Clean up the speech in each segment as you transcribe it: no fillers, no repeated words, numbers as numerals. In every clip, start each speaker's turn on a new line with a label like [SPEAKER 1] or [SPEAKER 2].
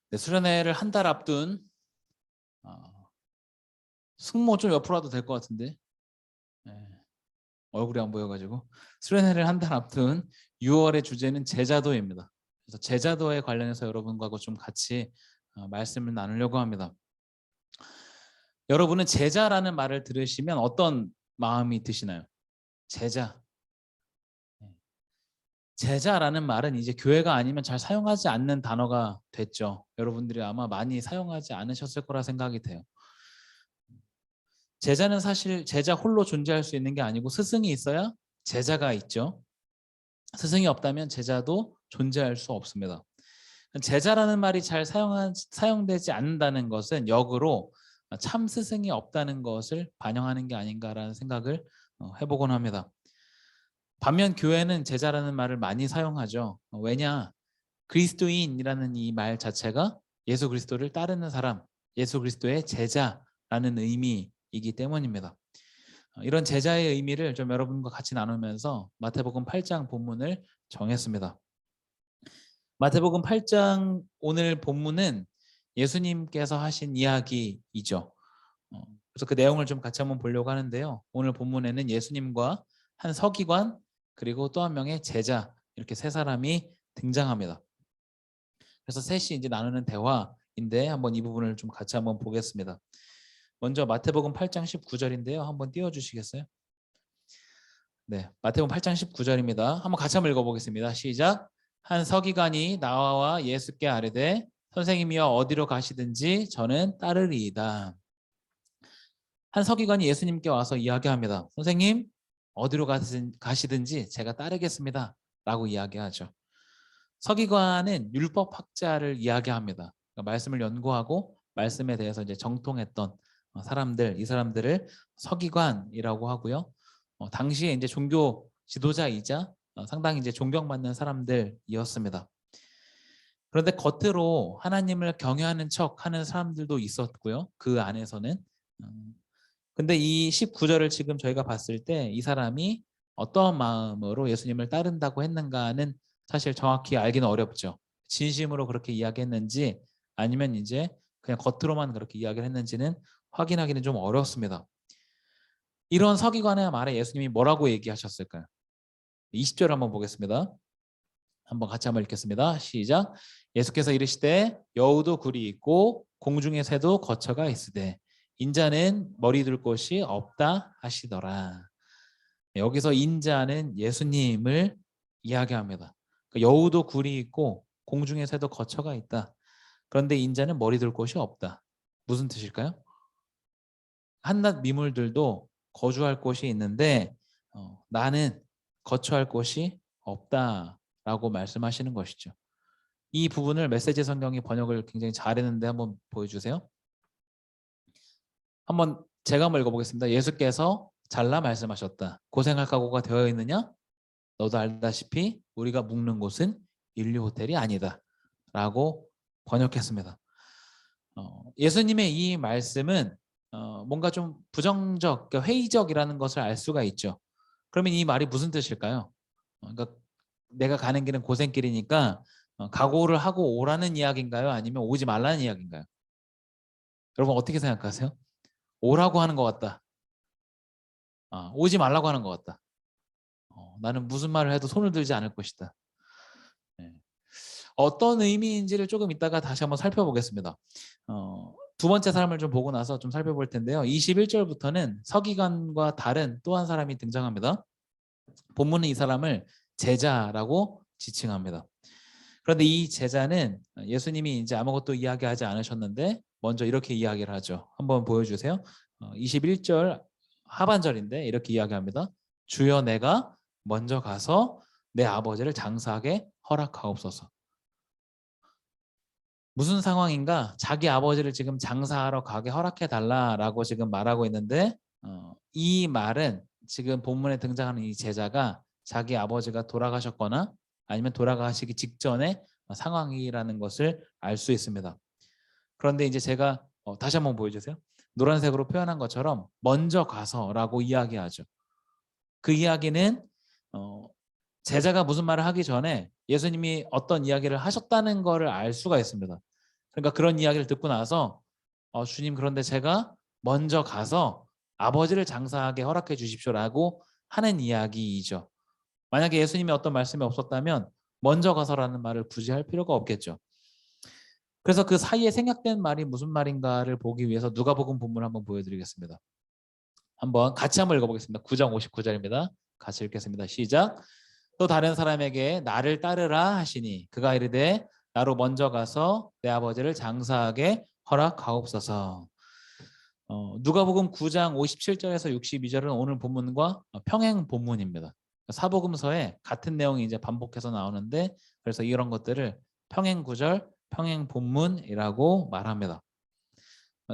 [SPEAKER 1] 네, 수련회를 한 달 앞둔 승모 좀 옆으로 와도 될 것 같은데 네, 얼굴이 안 보여가지고 수련회를 한 달 앞둔 6월의 주제는 제자도입니다. 그래서 제자도에 관련해서 여러분과 좀 같이 말씀을 나누려고 합니다. 여러분은 제자라는 말을 들으시면 어떤 마음이 드시나요? 제자. 제자라는 말은 이제 교회가 아니면 잘 사용하지 않는 단어가 됐죠. 여러분들이 아마 많이 사용하지 않으셨을 거라 생각이 돼요. 제자는 사실 제자 홀로 존재할 수 있는 게 아니고 스승이 있어야 제자가 있죠. 스승이 없다면 제자도 존재할 수 없습니다. 제자라는 말이 잘 사용되지 않는다는 것은 역으로 참 스승이 없다는 것을 반영하는 게 아닌가라는 생각을 해보곤 합니다. 반면 교회는 제자라는 말을 많이 사용하죠. 왜냐? 그리스도인이라는 이 말 자체가 예수 그리스도를 따르는 사람, 예수 그리스도의 제자라는 의미이기 때문입니다. 이런 제자의 의미를 좀 여러분과 같이 나누면서 마태복음 8장 본문을 정했습니다. 마태복음 8장 오늘 본문은 예수님께서 하신 이야기이죠. 그래서 그 내용을 좀 같이 한번 보려고 하는데요. 오늘 본문에는 예수님과 한 서기관 그리고 또 한 명의 제자 이렇게 세 사람이 등장합니다. 그래서 셋이 이제 나누는 대화인데 한번 이 부분을 좀 같이 한번 보겠습니다. 먼저 마태복음 8장 19절인데요. 한번 띄워주시겠어요? 네, 마태복음 8장 19절입니다. 한번 같이 한번 읽어보겠습니다. 시작. 한 서기관이 나와 예수께 아뢰되 선생님이여 어디로 가시든지 저는 따르리이다. 한 서기관이 예수님께 와서 이야기합니다. 선생님 어디로 가시든지 제가 따르겠습니다. 라고 이야기하죠. 서기관은 율법학자를 이야기합니다. 그러니까 말씀을 연구하고 말씀에 대해서 이제 정통했던 사람들, 이 사람들을 서기관이라고 하고요. 당시에 이제 종교 지도자이자 상당히 이제 존경받는 사람들이었습니다. 그런데 겉으로 하나님을 경외하는 척하는 사람들도 있었고요. 그 안에서는. 근데 이 19절을 지금 저희가 봤을 때 이 사람이 어떤 마음으로 예수님을 따른다고 했는가는 사실 정확히 알기는 어렵죠. 진심으로 그렇게 이야기했는지 아니면 이제 그냥 겉으로만 그렇게 이야기를 했는지는 확인하기는 좀 어렵습니다. 이런 서기관의 말에 예수님이 뭐라고 얘기하셨을까요? 20절 한번 보겠습니다. 한번 같이 한번 읽겠습니다. 시작. 예수께서 이르시되 여우도 굴이 있고 공중의 새도 거처가 있으되 인자는 머리 둘 곳이 없다 하시더라. 여기서 인자는 예수님을 이야기합니다. 여우도 굴이 있고 공중의 새도 거처가 있다. 그런데 인자는 머리 둘 곳이 없다. 무슨 뜻일까요? 한낱 미물들도 거주할 곳이 있는데 나는 거처할 곳이 없다라고 말씀하시는 것이죠. 이 부분을 메시지 성경이 번역을 굉장히 잘했는데 한번 보여주세요. 한번 제가 한번 읽어보겠습니다. 예수께서 잘라 말씀하셨다. 고생할 각오가 되어 있느냐? 너도 알다시피 우리가 묵는 곳은 인류 호텔이 아니다. 라고 번역했습니다. 예수님의 이 말씀은 뭔가 좀 부정적, 회의적이라는 것을 알 수가 있죠. 그러면 이 말이 무슨 뜻일까요? 그러니까 내가 가는 길은 고생길이니까 각오를 하고 오라는 이야기인가요? 아니면 오지 말라는 이야기인가요? 여러분 어떻게 생각하세요? 오라고 하는 것 같다. 오지 말라고 하는 것 같다. 나는 무슨 말을 해도 손을 들지 않을 것이다. 네. 어떤 의미인지를 조금 이따가 다시 한번 살펴보겠습니다. 두 번째 사람을 좀 보고 나서 좀 살펴볼 텐데요. 21절부터는 서기관과 다른 또 한 사람이 등장합니다. 본문은 이 사람을 제자라고 지칭합니다. 그런데 이 제자는 예수님이 이제 아무것도 이야기하지 않으셨는데 먼저 이렇게 이야기를 하죠. 한번 보여주세요. 21절 하반절인데 이렇게 이야기합니다. 주여 내가 먼저 가서 내 아버지를 장사하게 허락하옵소서. 무슨 상황인가? 자기 아버지를 지금 장사하러 가게 허락해 달라라고 지금 말하고 있는데 이 말은 지금 본문에 등장하는 이 제자가 자기 아버지가 돌아가셨거나 아니면 돌아가시기 직전의 상황이라는 것을 알 수 있습니다. 그런데 이제 제가 다시 한번 보여주세요. 노란색으로 표현한 것처럼 먼저 가서라고 이야기하죠. 그 이야기는 제자가 무슨 말을 하기 전에 예수님이 어떤 이야기를 하셨다는 것을 알 수가 있습니다. 그러니까 그런 이야기를 듣고 나서 주님, 그런데 제가 먼저 가서 아버지를 장사하게 허락해 주십시오라고 하는 이야기이죠. 만약에 예수님의 어떤 말씀이 없었다면 먼저 가서라는 말을 굳이 할 필요가 없겠죠. 그래서 그 사이에 생략된 말이 무슨 말인가를 보기 위해서 누가복음 본문을 한번 보여드리겠습니다. 같이 한번 읽어보겠습니다. 9장 59절입니다. 같이 읽겠습니다. 시작. 또 다른 사람에게 나를 따르라 하시니 그가 이르되 나로 먼저 가서 내 아버지를 장사하게 허락하옵소서. 누가복음 9장 57절에서 62절은 오늘 본문과 평행 본문입니다. 사복음서에 같은 내용이 이제 반복해서 나오는데, 그래서 이런 것들을 평행 구절, 평행 본문이라고 말합니다.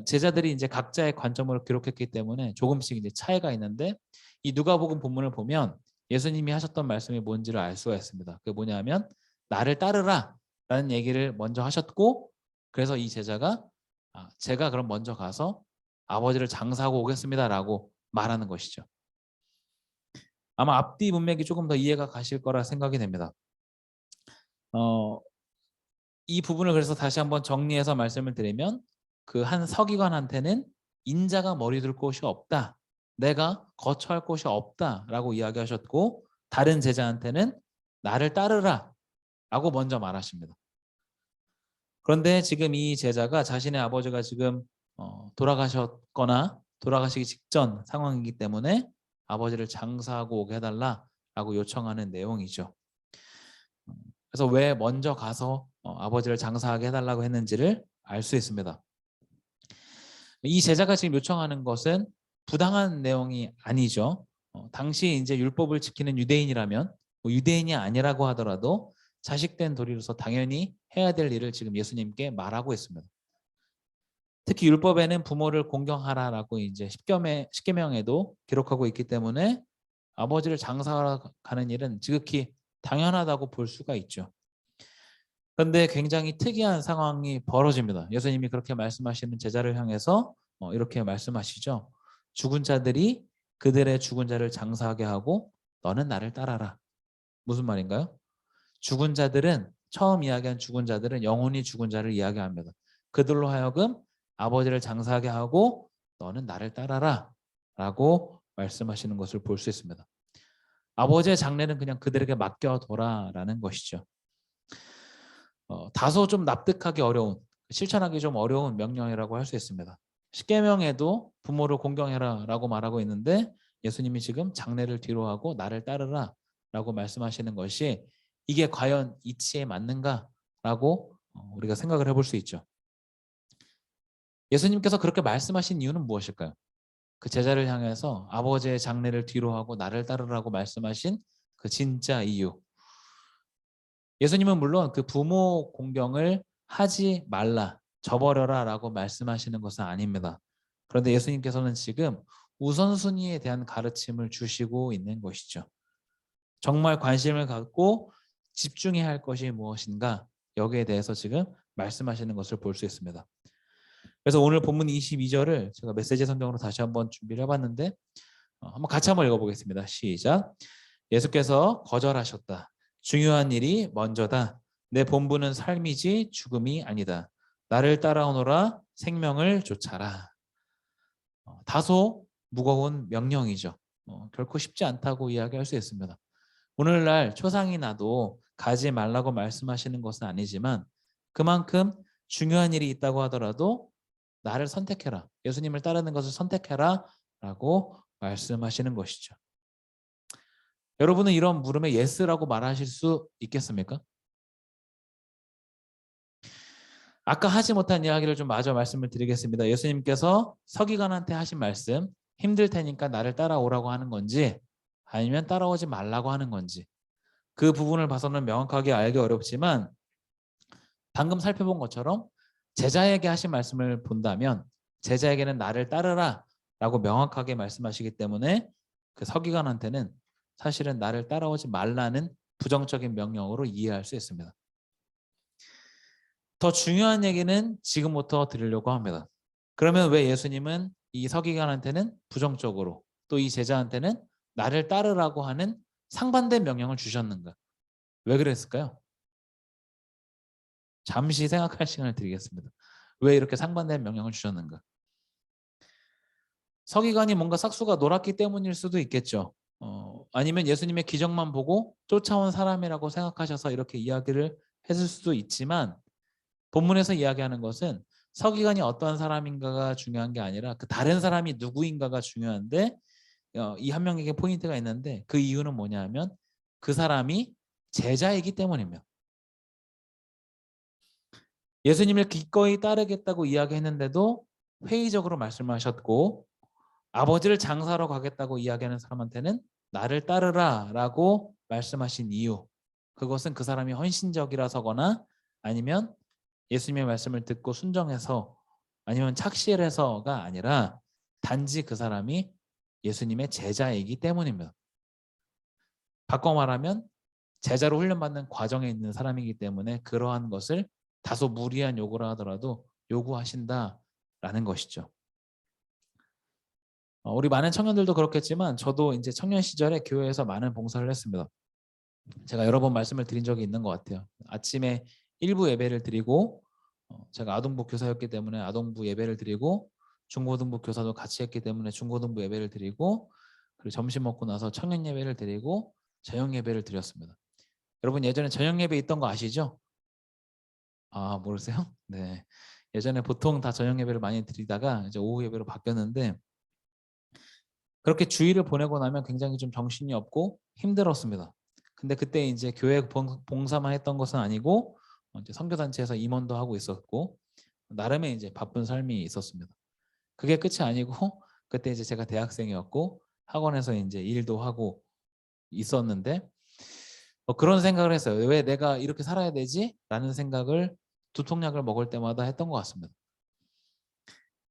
[SPEAKER 1] 제자들이 이제 각자의 관점으로 기록했기 때문에 조금씩 이제 차이가 있는데, 이 누가복음 본문을 보면 예수님이 하셨던 말씀이 뭔지를 알 수가 있습니다. 그게 뭐냐면 나를 따르라라는 얘기를 먼저 하셨고, 그래서 이 제자가 제가 그럼 먼저 가서 아버지를 장사하고 오겠습니다라고 말하는 것이죠. 아마 앞뒤 문맥이 조금 더 이해가 가실 거라 생각이 됩니다. 이 부분을 그래서 다시 한번 정리해서 말씀을 드리면, 그 한 서기관한테는 인자가 머리 둘 곳이 없다, 내가 거처할 곳이 없다라고 이야기하셨고, 다른 제자한테는 나를 따르라 라고 먼저 말하십니다. 그런데 지금 이 제자가 자신의 아버지가 지금 돌아가셨거나 돌아가시기 직전 상황이기 때문에 아버지를 장사하고 오게 해달라라고 요청하는 내용이죠. 그래서 왜 먼저 가서 아버지를 장사하게 해달라고 했는지를 알 수 있습니다. 이 제자가 지금 요청하는 것은 부당한 내용이 아니죠. 당시 이제 율법을 지키는 유대인이라면, 유대인이 아니라고 하더라도 자식된 도리로서 당연히 해야 될 일을 지금 예수님께 말하고 있습니다. 특히 율법에는 부모를 공경하라라고 이제 십계명에도 기록하고 있기 때문에 아버지를 장사하러 가는 일은 지극히 당연하다고 볼 수가 있죠. 그런데 굉장히 특이한 상황이 벌어집니다. 예수님이 그렇게 말씀하시는 제자를 향해서 이렇게 말씀하시죠. 죽은 자들이 그들의 죽은 자를 장사하게 하고 너는 나를 따라라. 무슨 말인가요? 죽은 자들은, 처음 이야기한 죽은 자들은 영혼이 죽은 자를 이야기합니다. 그들로 하여금 아버지를 장사하게 하고 너는 나를 따라라 라고 말씀하시는 것을 볼 수 있습니다. 아버지의 장례는 그냥 그들에게 맡겨둬라라는 것이죠. 다소 좀 납득하기 어려운, 실천하기 좀 어려운 명령이라고 할 수 있습니다. 십계명에도 부모를 공경해라라고 말하고 있는데, 예수님이 지금 장례를 뒤로하고 나를 따르라라고 말씀하시는 것이 이게 과연 이치에 맞는가라고 우리가 생각을 해볼 수 있죠. 예수님께서 그렇게 말씀하신 이유는 무엇일까요? 그 제자를 향해서 아버지의 장례를 뒤로하고 나를 따르라고 말씀하신 그 진짜 이유. 예수님은 물론 그 부모 공경을 하지 말라, 저버려라 라고 말씀하시는 것은 아닙니다. 그런데 예수님께서는 지금 우선순위에 대한 가르침을 주시고 있는 것이죠. 정말 관심을 갖고 집중해야 할 것이 무엇인가, 여기에 대해서 지금 말씀하시는 것을 볼 수 있습니다. 그래서 오늘 본문 22절을 제가 메시지 성경으로 다시 한번 준비를 해봤는데, 한번 같이 한번 읽어보겠습니다. 시작. 예수께서 거절하셨다. 중요한 일이 먼저다. 내 본분은 삶이지 죽음이 아니다. 나를 따라오너라, 생명을 좇아라. 다소 무거운 명령이죠. 결코 쉽지 않다고 이야기할 수 있습니다. 오늘날 초상이 나도 가지 말라고 말씀하시는 것은 아니지만, 그만큼 중요한 일이 있다고 하더라도 나를 선택해라, 예수님을 따르는 것을 선택해라 라고 말씀하시는 것이죠. 여러분은 이런 물음에 예스라고 말하실 수 있겠습니까? 아까 하지 못한 이야기를 좀 마저 말씀을 드리겠습니다. 예수님께서 서기관한테 하신 말씀, 힘들 테니까 나를 따라오라고 하는 건지 아니면 따라오지 말라고 하는 건지, 그 부분을 봐서는 명확하게 알기 어렵지만, 방금 살펴본 것처럼 제자에게 하신 말씀을 본다면 제자에게는 나를 따르라 라고 명확하게 말씀하시기 때문에 그 서기관한테는 사실은 나를 따라오지 말라는 부정적인 명령으로 이해할 수 있습니다. 더 중요한 얘기는 지금부터 드리려고 합니다. 그러면 왜 예수님은 이 서기관한테는 부정적으로, 또 이 제자한테는 나를 따르라고 하는 상반된 명령을 주셨는가? 왜 그랬을까요? 잠시 생각할 시간을 드리겠습니다. 왜 이렇게 상반된 명령을 주셨는가? 서기관이 뭔가 싹수가 놀았기 때문일 수도 있겠죠. 아니면 예수님의 기적만 보고 쫓아온 사람이라고 생각하셔서 이렇게 이야기를 했을 수도 있지만 본문에서 이야기하는 것은 서기관이 어떠한 사람인가가 중요한 게 아니라 그 다른 사람이 누구인가가 중요한데 이 한 명에게 포인트가 있는데 그 이유는 뭐냐 하면 그 사람이 제자이기 때문입니다. 예수님을 기꺼이 따르겠다고 이야기했는데도 회의적으로 말씀하셨고 아버지를 장사하러 가겠다고 이야기하는 사람한테는 나를 따르라 라고 말씀하신 이유, 그것은 그 사람이 헌신적이라서거나 아니면 예수님의 말씀을 듣고 순종해서 아니면 착실해서가 아니라 단지 그 사람이 예수님의 제자이기 때문입니다. 바꿔 말하면 제자로 훈련받는 과정에 있는 사람이기 때문에 그러한 것을 다소 무리한 요구를 하더라도 요구하신다라는 것이죠. 우리 많은 청년들도 그렇겠지만 저도 이제 청년 시절에 교회에서 많은 봉사를 했습니다. 제가 여러 번 말씀을 드린 적이 있는 것 같아요. 아침에 일부 예배를 드리고 제가 아동부 교사였기 때문에 아동부 예배를 드리고 중고등부 교사도 같이 했기 때문에 중고등부 예배를 드리고 그리고 점심 먹고 나서 청년 예배를 드리고 저녁 예배를 드렸습니다. 여러분 예전에 저녁 예배 있던 거 아시죠? 아 모르세요? 네. 예전에 보통 다 저녁 예배를 많이 드리다가 이제 오후 예배로 바뀌었는데 그렇게 주일을 보내고 나면 굉장히 좀 정신이 없고 힘들었습니다. 근데 그때 이제 교회 봉사만 했던 것은 아니고 이제 선교단체에서 임원도 하고 있었고 나름의 이제 바쁜 삶이 있었습니다. 그게 끝이 아니고 그때 이제 제가 대학생이었고 학원에서 이제 일도 하고 있었는데 그런 생각을 했어요. 왜 내가 이렇게 살아야 되지? 라는 생각을 두통약을 먹을 때마다 했던 것 같습니다.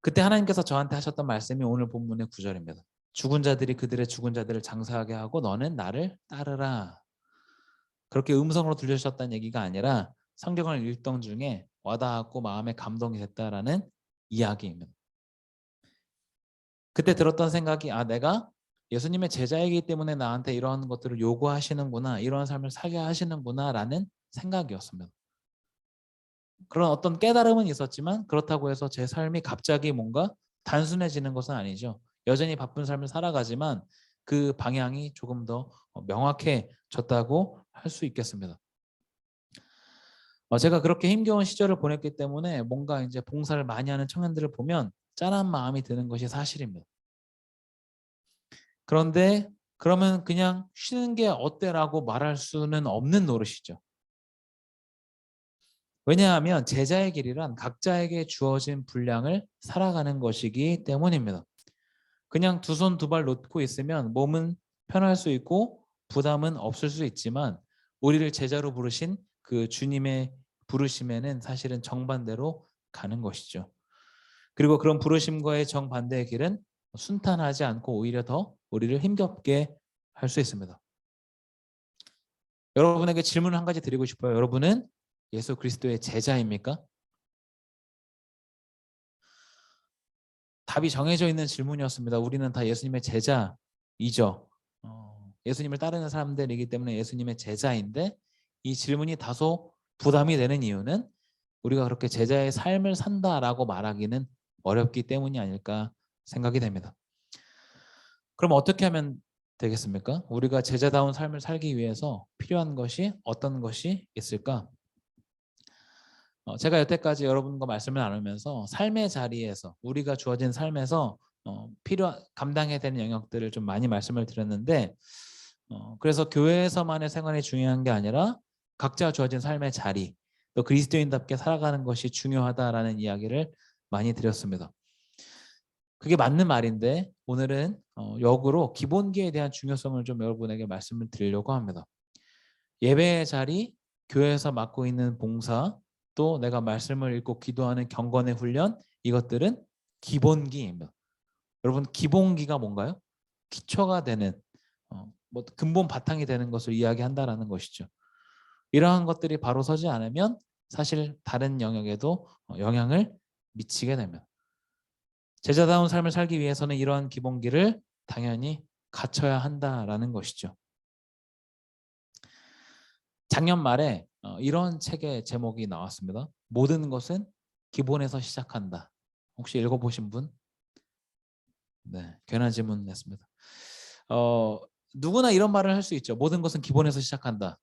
[SPEAKER 1] 그때 하나님께서 저한테 하셨던 말씀이 오늘 본문의 9절입니다. 죽은 자들이 그들의 죽은 자들을 장사하게 하고 너는 나를 따르라. 그렇게 음성으로 들려주셨다는 얘기가 아니라 성경을 읽던 중에 와닿았고 마음에 감동이 됐다라는 이야기입니다. 그때 들었던 생각이 내가 예수님의 제자이기 때문에 나한테 이러한 것들을 요구하시는구나, 이러한 삶을 살게 하시는구나 라는 생각이었습니다. 그런 어떤 깨달음은 있었지만 그렇다고 해서 제 삶이 갑자기 뭔가 단순해지는 것은 아니죠. 여전히 바쁜 삶을 살아가지만 그 방향이 조금 더 명확해졌다고 할 수 있겠습니다. 제가 그렇게 힘겨운 시절을 보냈기 때문에 뭔가 이제 봉사를 많이 하는 청년들을 보면 짠한 마음이 드는 것이 사실입니다. 그런데 그러면 그냥 쉬는 게 어때라고 말할 수는 없는 노릇이죠. 왜냐하면 제자의 길이란 각자에게 주어진 분량을 살아가는 것이기 때문입니다. 그냥 두 손 두 발 놓고 있으면 몸은 편할 수 있고 부담은 없을 수 있지만 우리를 제자로 부르신 그 주님의 부르심에는 사실은 정반대로 가는 것이죠. 그리고 그런 부르심과의 정반대의 길은 순탄하지 않고 오히려 더 우리를 힘겹게 할 수 있습니다. 여러분에게 질문을 한 가지 드리고 싶어요. 여러분은 예수 그리스도의 제자입니까? 답이 정해져 있는 질문이었습니다. 우리는 다 예수님의 제자이죠. 예수님을 따르는 사람들이기 때문에 예수님의 제자인데 이 질문이 다소 부담이 되는 이유는 우리가 그렇게 제자의 삶을 산다라고 말하기는 어렵기 때문이 아닐까 생각이 됩니다. 그럼 어떻게 하면 되겠습니까? 우리가 제자다운 삶을 살기 위해서 필요한 것이 어떤 것이 있을까? 제가 여태까지 여러분과 말씀을 나누면서 삶의 자리에서 우리가 주어진 삶에서 감당해야 되는 영역들을 좀 많이 말씀을 드렸는데 그래서 교회에서만의 생활이 중요한 게 아니라 각자 주어진 삶의 자리 또 그리스도인답게 살아가는 것이 중요하다라는 이야기를 많이 드렸습니다. 그게 맞는 말인데 오늘은 역으로 기본기에 대한 중요성을 좀 여러분에게 말씀을 드리려고 합니다. 예배의 자리, 교회에서 맡고 있는 봉사, 또 내가 말씀을 읽고 기도하는 경건의 훈련, 이것들은 기본기입니다. 여러분 기본기가 뭔가요? 기초가 되는 근본 바탕이 되는 것을 이야기한다라는 것이죠. 이러한 것들이 바로 서지 않으면 사실 다른 영역에도 영향을 미치게 됩니다. 제자다운 삶을 살기 위해서는 이러한 기본기를 당연히 갖춰야 한다라는 것이죠. 작년 말에 이런 책의 제목이 나왔습니다. 모든 것은 기본에서 시작한다. 혹시 읽어보신 분? 네, 괜한 질문 냈습니다. 누구나 이런 말을 할 수 있죠. 모든 것은 기본에서 시작한다.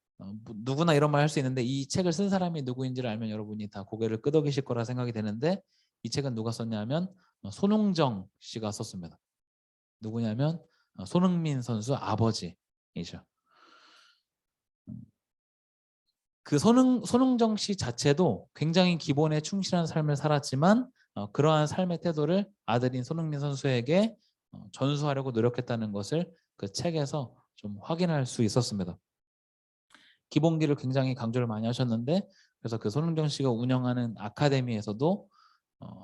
[SPEAKER 1] 누구나 이런 말 할 수 있는데 이 책을 쓴 사람이 누구인지를 알면 여러분이 다 고개를 끄덕이실 거라 생각이 되는데 이 책은 누가 썼냐면 손흥정 씨가 썼습니다. 누구냐면 손흥민 선수 아버지이죠. 그 손흥정 씨 자체도 굉장히 기본에 충실한 삶을 살았지만 그러한 삶의 태도를 아들인 손흥민 선수에게 전수하려고 노력했다는 것을 그 책에서 좀 확인할 수 있었습니다. 기본기를 굉장히 강조를 많이 하셨는데 그래서 그 손흥정 씨가 운영하는 아카데미에서도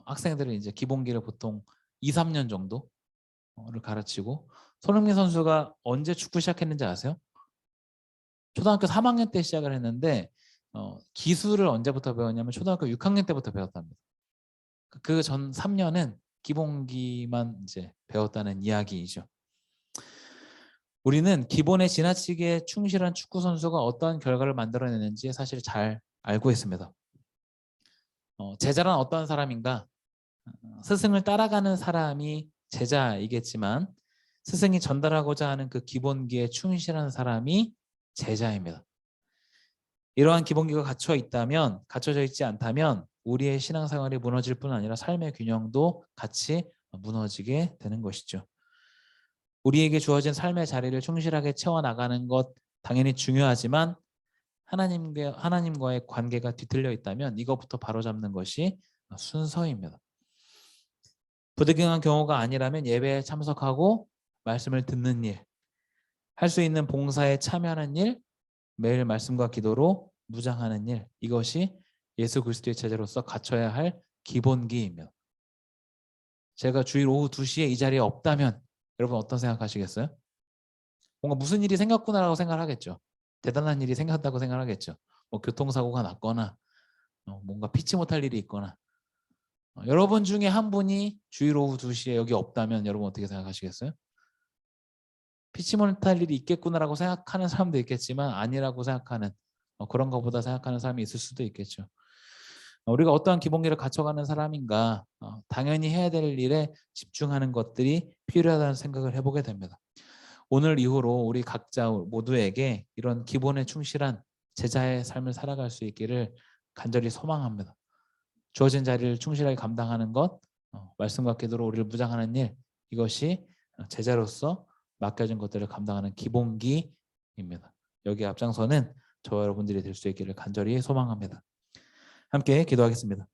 [SPEAKER 1] 학생들을 이제 기본기를 보통 2, 3년 정도를 가르치고 손흥민 선수가 언제 축구 시작했는지 아세요? 초등학교 3학년 때 시작을 했는데 기술을 언제부터 배웠냐면 초등학교 6학년 때부터 배웠답니다. 그 전 3년은 기본기만 이제 배웠다는 이야기이죠. 우리는 기본에 지나치게 충실한 축구 선수가 어떠한 결과를 만들어내는지 사실 잘 알고 있습니다. 제자란 어떤 사람인가? 스승을 따라가는 사람이 제자이겠지만 스승이 전달하고자 하는 그 기본기에 충실한 사람이 제자입니다. 이러한 기본기가 갖춰져 있지 않다면 우리의 신앙생활이 무너질 뿐 아니라 삶의 균형도 같이 무너지게 되는 것이죠. 우리에게 주어진 삶의 자리를 충실하게 채워나가는 것 당연히 중요하지만 하나님과의 관계가 뒤틀려 있다면 이것부터 바로잡는 것이 순서입니다. 부득이한 경우가 아니라면 예배에 참석하고 말씀을 듣는 일, 할 수 있는 봉사에 참여하는 일, 매일 말씀과 기도로 무장하는 일, 이것이 예수 그리스도의 제자로서 갖춰야 할 기본기입니다. 제가 주일 오후 2시에 이 자리에 없다면 여러분 어떤 생각하시겠어요? 뭔가 무슨 일이 생겼구나라고 생각하겠죠. 대단한 일이 생겼다고 생각하겠죠. 뭐 교통사고가 났거나 뭔가 피치 못할 일이 있거나 여러분 중에 한 분이 주일 오후 2시에 여기 없다면 여러분 어떻게 생각하시겠어요? 피치 못할 일이 있겠구나라고 생각하는 사람도 있겠지만 아니라고 생각하는 그런 것보다 생각하는 사람이 있을 수도 있겠죠. 우리가 어떠한 기본기를 갖춰가는 사람인가 당연히 해야 될 일에 집중하는 것들이 필요하다는 생각을 해보게 됩니다. 오늘 이후로 우리 각자 모두에게 이런 기본에 충실한 제자의 삶을 살아갈 수 있기를 간절히 소망합니다. 주어진 자리를 충실하게 감당하는 것, 말씀과 기도로 우리를 무장하는 일, 이것이 제자로서 맡겨진 것들을 감당하는 기본기입니다. 여기 앞장서는 저와 여러분들이 될 수 있기를 간절히 소망합니다. 함께 기도하겠습니다.